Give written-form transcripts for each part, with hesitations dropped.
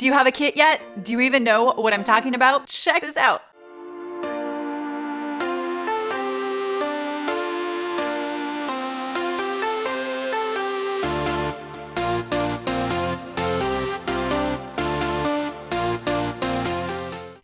Do you have a kit yet? Do you even know what I'm talking about? Check this out.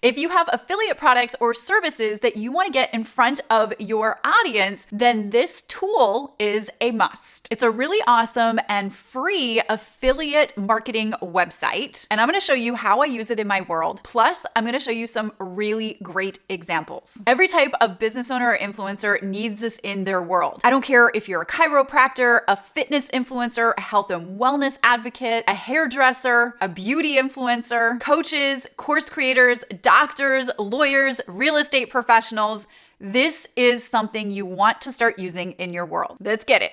If you have affiliate products or services that you want to get in front of your audience, then this tool is a must. It's a really awesome and free affiliate marketing website, and I'm going to show you how I use it in my world. Plus, I'm going to show you some really great examples. Every type of business owner or influencer needs this in their world. I don't care if you're a chiropractor, a fitness influencer, a health and wellness advocate, a hairdresser, a beauty influencer, coaches, course creators, doctors, lawyers, real estate professionals. This is something you want to start using in your world. Let's get it.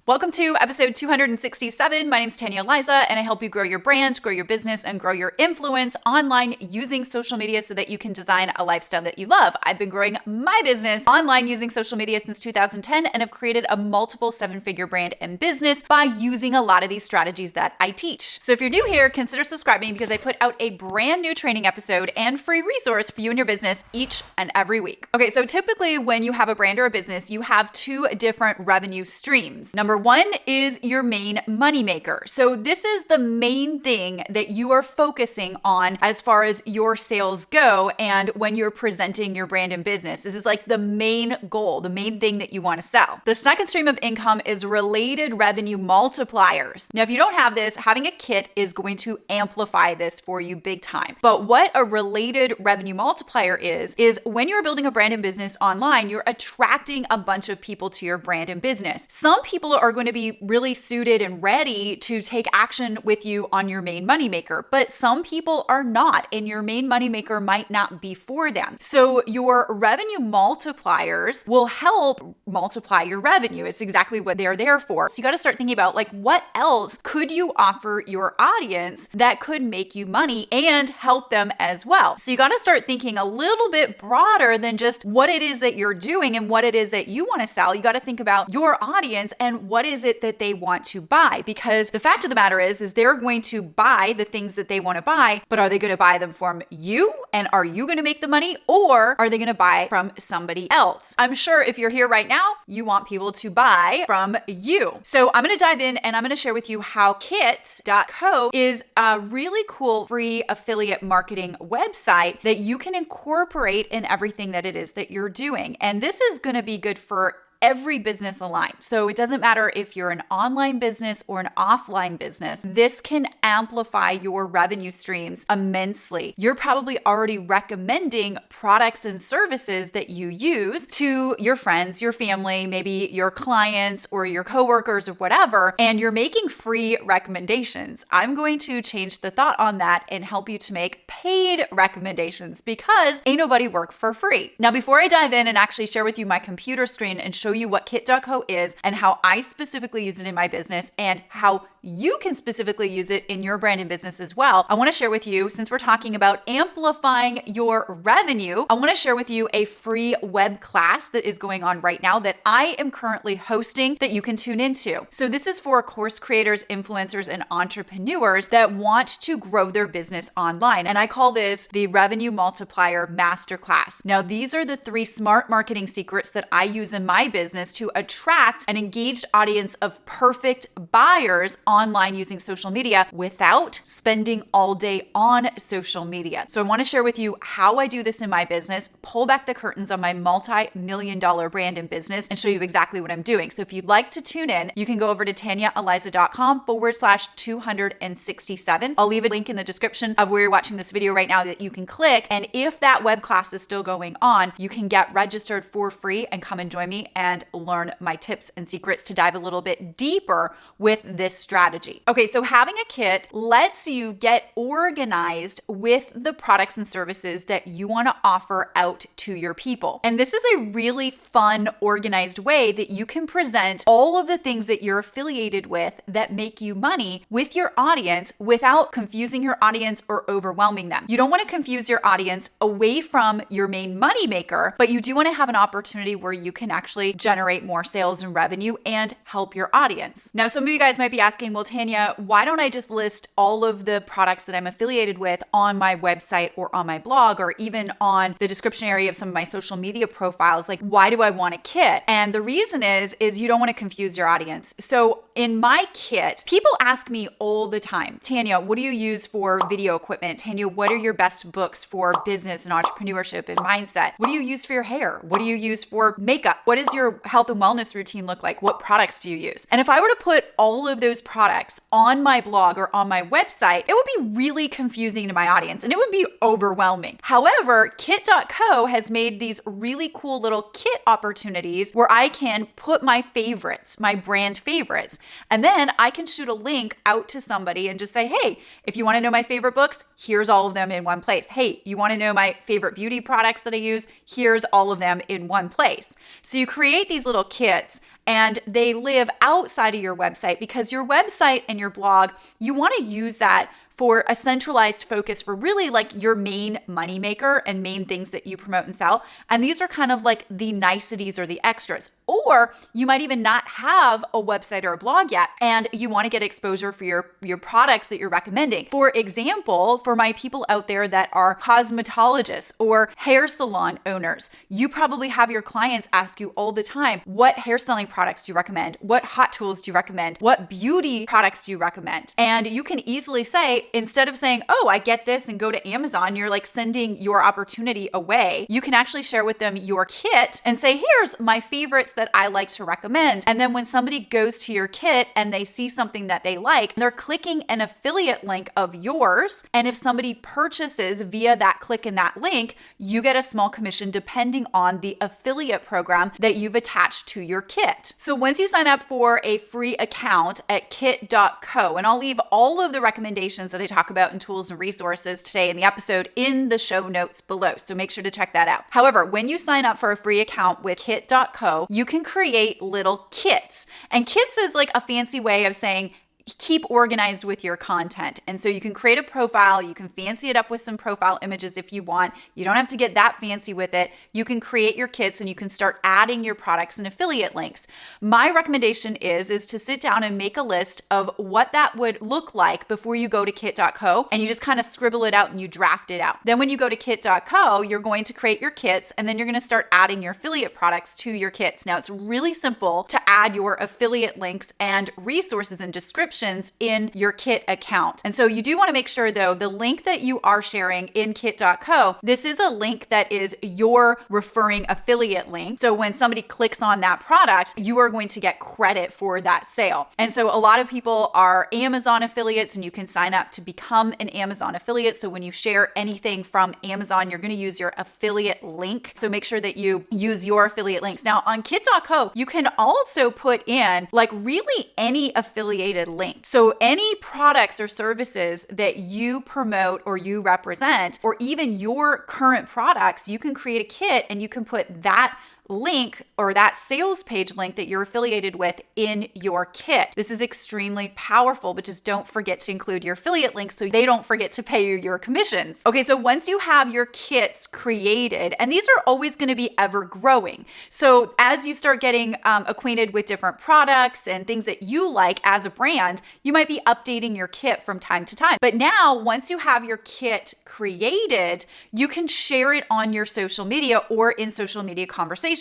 Welcome to episode 267. My name's Tanya Aliza, and I help you grow your brand, grow your business, and grow your influence online using social media so that you can design a lifestyle that you love. I've been growing my business online using social media since 2010 and have created a multiple seven-figure brand and business by using a lot of these strategies that I teach. So if you're new here, consider subscribing because I put out a brand new training episode and free resource for you and your business each and every week. Okay, so typically when you have a brand or a business, you have two different revenue streams. Number one is your main moneymaker. So this is the main thing that you are focusing on as far as your sales go and when you're presenting your brand and business. This is like the main goal, the main thing that you want to sell. The second stream of income is related revenue multipliers. Now, if you don't have this, having a kit is going to amplify this for you big time. But what a related revenue multiplier is when you're building a brand and business online, you're attracting a bunch of people to your brand and business. Some people are going to be really suited and ready to take action with you on your main moneymaker, but some people are not, and your main moneymaker might not be for them. So your revenue multipliers will help multiply your revenue. It's exactly what they're there for. So you got to start thinking about like, what else could you offer your audience that could make you money and help them as well? So you got to start thinking a little bit broader than just what it is that you're doing and what it is that you want to sell. You got to think about your audience and what is it that they want to buy, because the fact of the matter is they're going to buy the things that they want to buy, but are they going to buy them from you? And are you going to make the money, or are they going to buy from somebody else? I'm sure if you're here right now, you want people to buy from you. So I'm going to dive in and I'm going to share with you how kit.co is a really cool free affiliate marketing website that you can incorporate in everything that it is that you're doing. And this is going to be good for every business aligned. So it doesn't matter if you're an online business or an offline business, this can amplify your revenue streams immensely. You're probably already recommending products and services that you use to your friends, your family, maybe your clients or your coworkers or whatever, and you're making free recommendations. I'm going to change the thought on that and help you to make paid recommendations because ain't nobody work for free. Now, before I dive in and actually share with you my computer screen and show you what kit.co is and how I specifically use it in my business and how you can specifically use it in your brand and business as well, I want to share with you, since we're talking about amplifying your revenue, I want to share with you a free web class that is going on right now that I am currently hosting that you can tune into. So this is for course creators, influencers, and entrepreneurs that want to grow their business online. And I call this the Revenue Multiplier Masterclass. Now, these are the 3 smart marketing secrets that I use in my business to attract an engaged audience of perfect buyers online using social media without spending all day on social media. So I want to share with you how I do this in my business, pull back the curtains on my multi-million-dollar brand and business, and show you exactly what I'm doing. So if you'd like to tune in, you can go over to tanyaaliza.com/267. I'll leave a link in the description of where you're watching this video right now that you can click. And if that web class is still going on, you can get registered for free and come and join me and learn my tips and secrets to dive a little bit deeper with this strategy. Okay, so having a kit lets you get organized with the products and services that you want to offer out to your people. And this is a really fun, organized way that you can present all of the things that you're affiliated with that make you money with your audience without confusing your audience or overwhelming them. You don't want to confuse your audience away from your main money maker, but you do want to have an opportunity where you can actually generate more sales and revenue and help your audience. Now, some of you guys might be asking, well, Tanya, why don't I just list all of the products that I'm affiliated with on my website or on my blog or even on the description area of some of my social media profiles? Like, why do I want a kit? And the reason is you don't want to confuse your audience. So in my kit, people ask me all the time, Tanya, what do you use for video equipment? Tanya, what are your best books for business and entrepreneurship and mindset? What do you use for your hair? What do you use for makeup? What does your health and wellness routine look like? What products do you use? And if I were to put all of those products on my blog or on my website, it would be really confusing to my audience and it would be overwhelming. However, kit.co has made these really cool little kit opportunities where I can put my favorites, my brand favorites, and then I can shoot a link out to somebody and just say, hey, if you want to know my favorite books, here's all of them in one place. Hey, you want to know my favorite beauty products that I use? Here's all of them in one place. So you create these little kits and they live outside of your website because your website and your blog, you want to use that for a centralized focus for really like your main moneymaker and main things that you promote and sell. And these are kind of like the niceties or the extras. Or you might even not have a website or a blog yet, and you want to get exposure for your products that you're recommending. For example, for my people out there that are cosmetologists or hair salon owners, you probably have your clients ask you all the time, what hairstyling products do you recommend? What hot tools do you recommend? What beauty products do you recommend? And you can easily say, instead of saying, oh, I get this and go to Amazon, you're like sending your opportunity away. You can actually share with them your kit and say, here's my favorites that I like to recommend. And then when somebody goes to your kit and they see something that they like, they're clicking an affiliate link of yours. And if somebody purchases via that click in that link, you get a small commission depending on the affiliate program that you've attached to your kit. So once you sign up for a free account at kit.co, and I'll leave all of the recommendations that I talk about in tools and resources today in the episode in the show notes below. So make sure to check that out. However, when you sign up for a free account with kit.co, you can create little kits. And kits is like a fancy way of saying, keep organized with your content. And so you can create a profile, you can fancy it up with some profile images if you want. You don't have to get that fancy with it. You can create your kits and you can start adding your products and affiliate links. My recommendation is to sit down and make a list of what that would look like before you go to kit.co, and you just kind of scribble it out and you draft it out. Then when you go to kit.co, you're going to create your kits and then you're going to start adding your affiliate products to your kits. Now it's really simple to add your affiliate links and resources and descriptions in your kit account. And so you do want to make sure though, the link that you are sharing in kit.co, this is a link that is your referring affiliate link. So when somebody clicks on that product, you are going to get credit for that sale. And so a lot of people are Amazon affiliates and you can sign up to become an Amazon affiliate. So when you share anything from Amazon, you're going to use your affiliate link. So make sure that you use your affiliate links. Now on kit.co, you can also put in like really any affiliated link. So any products or services that you promote or you represent, or even your current products, you can create a kit and you can put that link or that sales page link that you're affiliated with in your kit. This is extremely powerful, but just don't forget to include your affiliate links so they don't forget to pay you your commissions. Okay, so once you have your kits created, and these are always going to be ever growing. So as you start getting acquainted with different products and things that you like as a brand, you might be updating your kit from time to time. But now, once you have your kit created, you can share it on your social media or in social media conversations.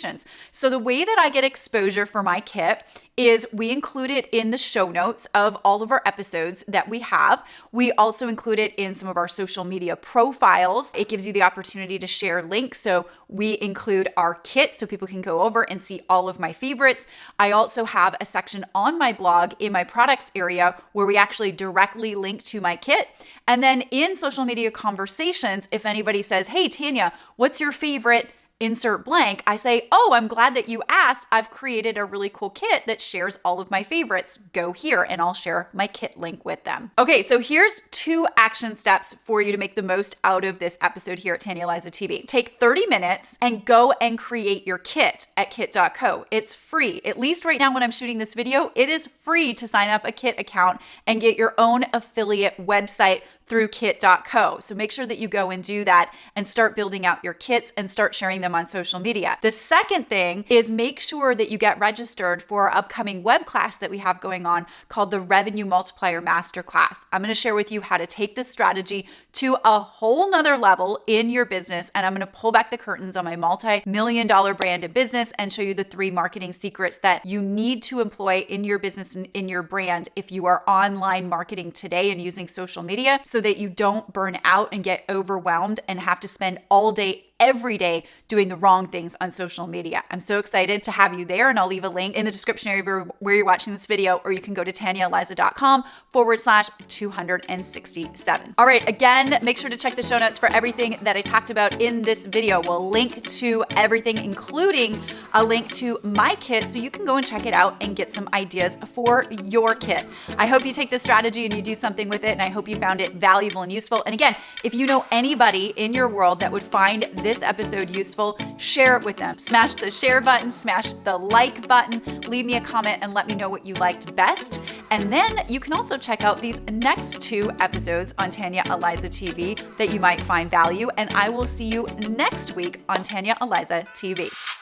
So the way that I get exposure for my kit is we include it in the show notes of all of our episodes that we have. We also include it in some of our social media profiles. It gives you the opportunity to share links. So we include our kit so people can go over and see all of my favorites. I also have a section on my blog in my products area where we actually directly link to my kit. And then in social media conversations, if anybody says, hey, Tanya, what's your favorite insert blank, I say, oh, I'm glad that you asked. I've created a really cool kit that shares all of my favorites. Go here and I'll share my kit link with them. Okay, so here's 2 action steps for you to make the most out of this episode here at Tanya Aliza TV. Take 30 minutes and go and create your kit at kit.co. It's free. At least right now when I'm shooting this video, it is free to sign up a kit account and get your own affiliate website through kit.co. So make sure that you go and do that and start building out your kits and start sharing them on social media. The second thing is make sure that you get registered for our upcoming web class that we have going on called the Revenue Multiplier Masterclass. I'm going to share with you how to take this strategy to a whole nother level in your business. And I'm going to pull back the curtains on my multi-million-dollar brand and business and show you the 3 marketing secrets that you need to employ in your business and in your brand if you are online marketing today and using social media, so that you don't burn out and get overwhelmed and have to spend all day every day doing the wrong things on social media. I'm so excited to have you there, and I'll leave a link in the description area where you're watching this video, or you can go to TanyaAliza.com/267. All right, again, make sure to check the show notes for everything that I talked about in this video. We'll link to everything, including a link to my kit, so you can go and check it out and get some ideas for your kit. I hope you take this strategy and you do something with it, and I hope you found it valuable and useful. And again, if you know anybody in your world that would find this episode useful, share it with them. Smash the share button, smash the like button, leave me a comment and let me know what you liked best. And then you can also check out these next 2 episodes on Tanya Aliza TV that you might find value. And I will see you next week on Tanya Aliza TV.